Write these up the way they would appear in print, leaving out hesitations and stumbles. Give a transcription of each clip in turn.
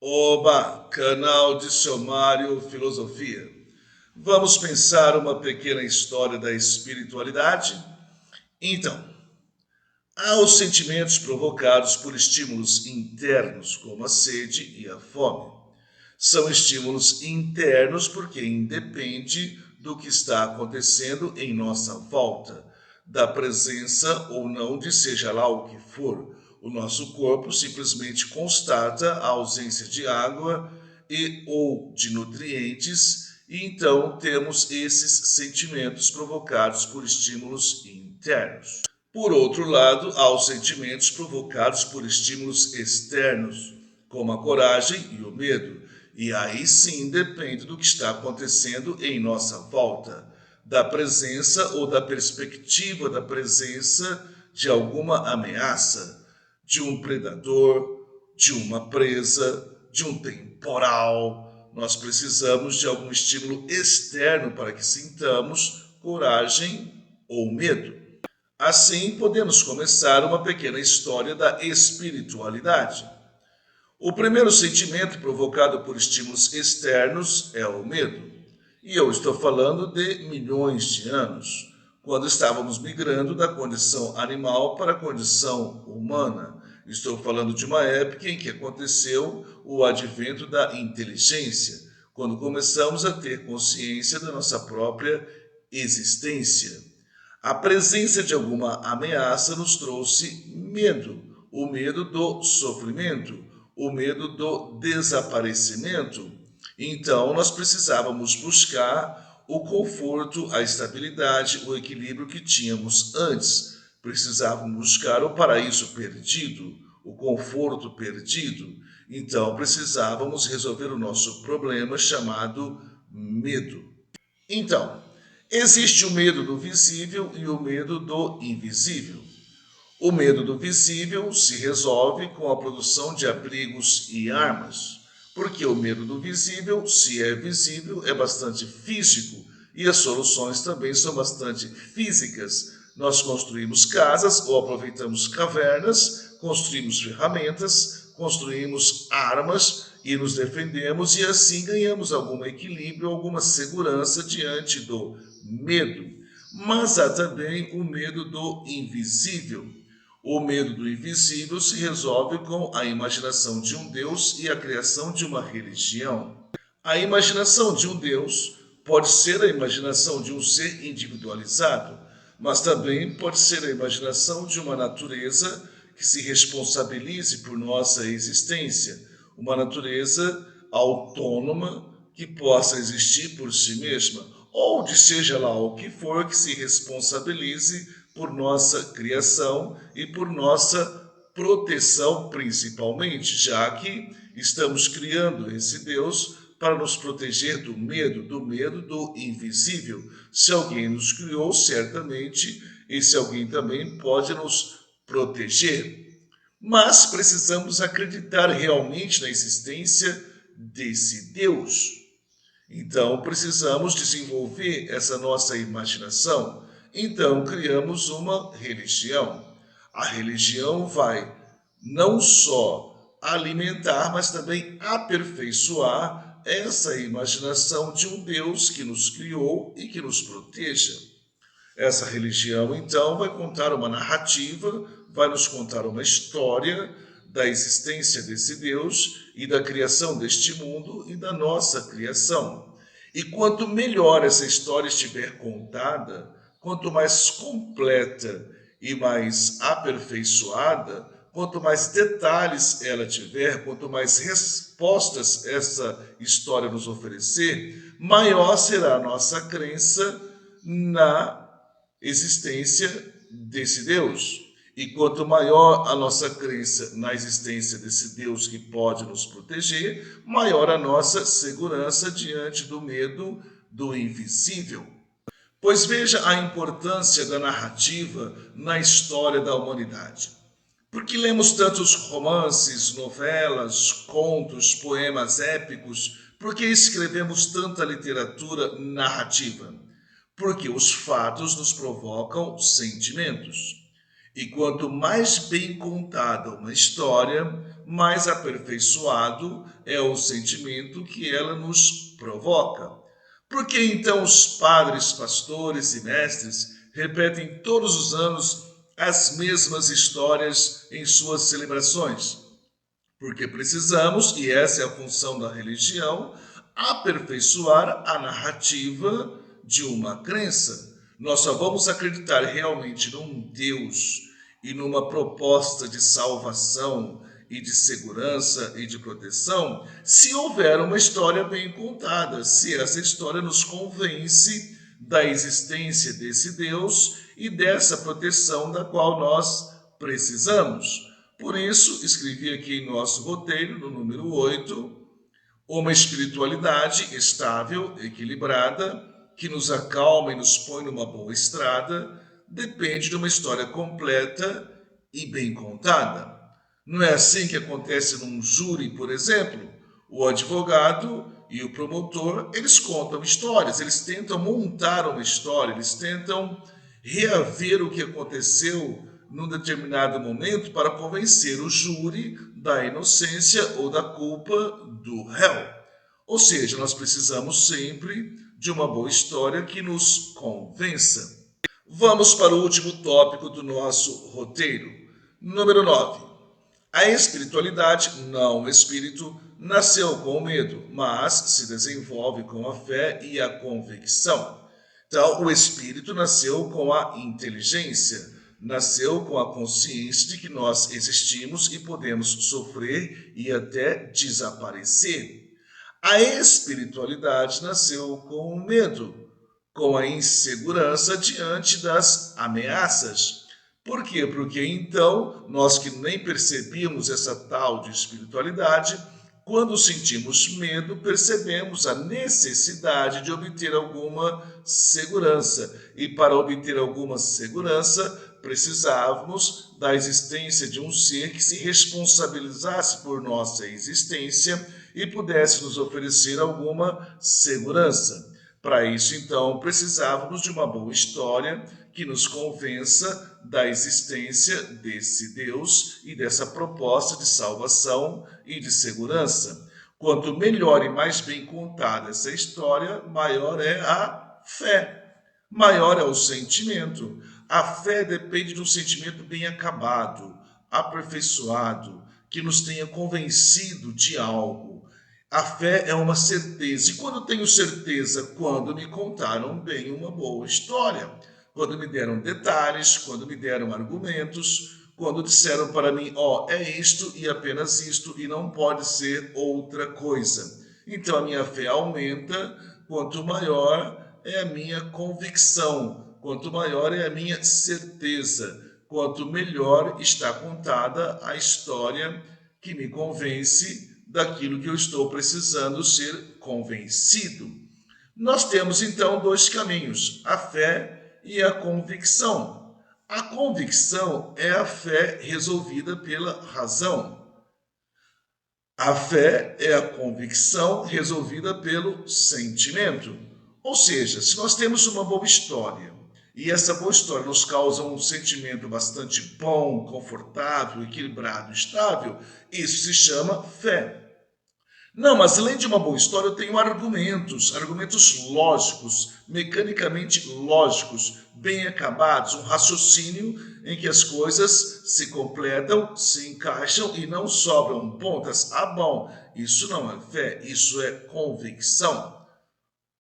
Oba, canal de seu Mário Filosofia. Vamos pensar uma pequena história da espiritualidade? Então, há os sentimentos provocados por estímulos internos, como a sede e a fome. São estímulos internos porque independe do que está acontecendo em nossa volta, da presença ou não de seja lá o que for. O nosso corpo simplesmente constata a ausência de água e ou de nutrientes, e então temos esses sentimentos provocados por estímulos internos. Por outro lado, há os sentimentos provocados por estímulos externos, como a coragem e o medo. E aí sim depende do que está acontecendo em nossa volta, da presença ou da perspectiva da presença de alguma ameaça, de um predador, de uma presa, de um temporal. Nós precisamos de algum estímulo externo para que sintamos coragem ou medo. Assim, podemos começar uma pequena história da espiritualidade. O primeiro sentimento provocado por estímulos externos é o medo. E eu estou falando de milhões de anos, quando estávamos migrando da condição animal para a condição humana. Estou falando de uma época em que aconteceu o advento da inteligência, quando começamos a ter consciência da nossa própria existência. A presença de alguma ameaça nos trouxe medo, o medo do sofrimento, o medo do desaparecimento. Então, nós precisávamos buscar o conforto, a estabilidade, o equilíbrio que tínhamos antes. Precisávamos buscar o paraíso perdido, o conforto perdido. Então, precisávamos resolver o nosso problema chamado medo. Então, existe o medo do visível e o medo do invisível. O medo do visível se resolve com a produção de abrigos e armas, porque o medo do visível, se é visível, é bastante físico e as soluções também são bastante físicas. Nós construímos casas ou aproveitamos cavernas, construímos ferramentas, construímos armas e nos defendemos e assim ganhamos algum equilíbrio, alguma segurança diante do medo. Mas há também o medo do invisível. O medo do invisível se resolve com a imaginação de um Deus e a criação de uma religião. A imaginação de um Deus pode ser a imaginação de um ser individualizado, mas também pode ser a imaginação de uma natureza que se responsabilize por nossa existência, uma natureza autônoma que possa existir por si mesma, ou de seja lá o que for que se responsabilize por nossa criação e por nossa proteção principalmente, já que estamos criando esse Deus para nos proteger do medo do invisível. Se alguém nos criou, certamente esse alguém também pode nos proteger. Mas precisamos acreditar realmente na existência desse Deus. Então precisamos desenvolver essa nossa imaginação. Então criamos uma religião. A religião vai não só alimentar, mas também aperfeiçoar essa imaginação de um Deus que nos criou e que nos proteja. Essa religião, então, vai contar uma narrativa, vai nos contar uma história da existência desse Deus e da criação deste mundo e da nossa criação. E quanto melhor essa história estiver contada, quanto mais completa e mais aperfeiçoada, quanto mais detalhes ela tiver, quanto mais respostas essa história nos oferecer, maior será a nossa crença na existência desse Deus. E quanto maior a nossa crença na existência desse Deus que pode nos proteger, maior a nossa segurança diante do medo do invisível. Pois veja a importância da narrativa na história da humanidade. Por que lemos tantos romances, novelas, contos, poemas épicos? Por que escrevemos tanta literatura narrativa? Porque os fatos nos provocam sentimentos. E quanto mais bem contada uma história, mais aperfeiçoado é o sentimento que ela nos provoca. Por que então os padres, pastores e mestres repetem todos os anos as mesmas histórias em suas celebrações? Porque precisamos, e essa é a função da religião, aperfeiçoar a narrativa de uma crença. Nós só vamos acreditar realmente num Deus e numa proposta de salvação e de segurança e de proteção se houver uma história bem contada, se essa história nos convence da existência desse Deus e dessa proteção da qual nós precisamos. Por isso, escrevi aqui em nosso roteiro, no número 8, uma espiritualidade estável, equilibrada, que nos acalma e nos põe numa boa estrada, depende de uma história completa e bem contada. Não é assim que acontece num júri, por exemplo? O advogado e o promotor, eles contam histórias, eles tentam montar uma história, eles tentam reaver o que aconteceu num determinado momento para convencer o júri da inocência ou da culpa do réu. Ou seja, nós precisamos sempre de uma boa história que nos convença. Vamos para o último tópico do nosso roteiro. Número 9. A espiritualidade, não o espírito, nasceu com o medo, mas se desenvolve com a fé e a convicção. Então, o espírito nasceu com a inteligência, nasceu com a consciência de que nós existimos e podemos sofrer e até desaparecer. A espiritualidade nasceu com o medo, com a insegurança diante das ameaças. Por quê? Porque então, nós que nem percebíamos essa tal de espiritualidade, quando sentimos medo, percebemos a necessidade de obter alguma segurança. E para obter alguma segurança, precisávamos da existência de um ser que se responsabilizasse por nossa existência e pudesse nos oferecer alguma segurança. Para isso, então, precisávamos de uma boa história que nos convença da existência desse Deus e dessa proposta de salvação e de segurança. Quanto melhor e mais bem contada essa história, maior é a fé, maior é o sentimento. A fé depende de um sentimento bem acabado, aperfeiçoado, que nos tenha convencido de algo. A fé é uma certeza. E quando tenho certeza? Quando me contaram bem uma boa história. Quando me deram detalhes, quando me deram argumentos, quando disseram para mim, é isto e apenas isto e não pode ser outra coisa. Então a minha fé aumenta quanto maior é a minha convicção, quanto maior é a minha certeza, quanto melhor está contada a história que me convence daquilo que eu estou precisando ser convencido. Nós temos então dois caminhos, a fé e a convicção. A convicção é a fé resolvida pela razão. A fé é a convicção resolvida pelo sentimento. Ou seja, se nós temos uma boa história e essa boa história nos causa um sentimento bastante bom, confortável, equilibrado, estável, isso se chama fé. Não, mas além de uma boa história, eu tenho argumentos lógicos, mecanicamente lógicos, bem acabados, um raciocínio em que as coisas se completam, se encaixam e não sobram pontas. Bom, isso não é fé, isso é convicção.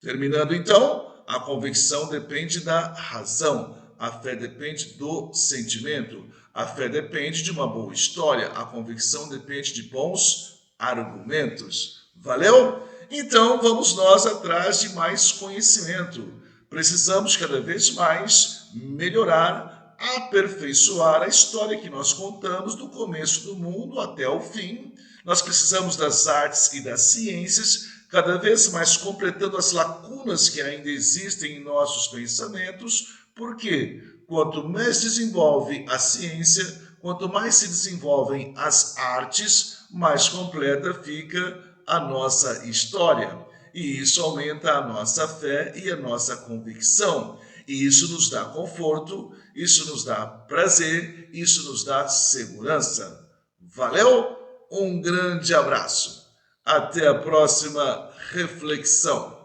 Terminando então, a convicção depende da razão, a fé depende do sentimento, a fé depende de uma boa história, a convicção depende de bons argumentos. Valeu? Então vamos nós atrás de mais conhecimento. Precisamos cada vez mais melhorar, aperfeiçoar a história que nós contamos do começo do mundo até o fim. Nós precisamos das artes e das ciências, cada vez mais completando as lacunas que ainda existem em nossos pensamentos, porque quanto mais se desenvolve a ciência, quanto mais se desenvolvem as artes, mais completa fica a nossa história. E isso aumenta a nossa fé e a nossa convicção. E isso nos dá conforto, isso nos dá prazer, isso nos dá segurança. Valeu? Um grande abraço. Até a próxima reflexão.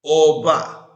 Oba!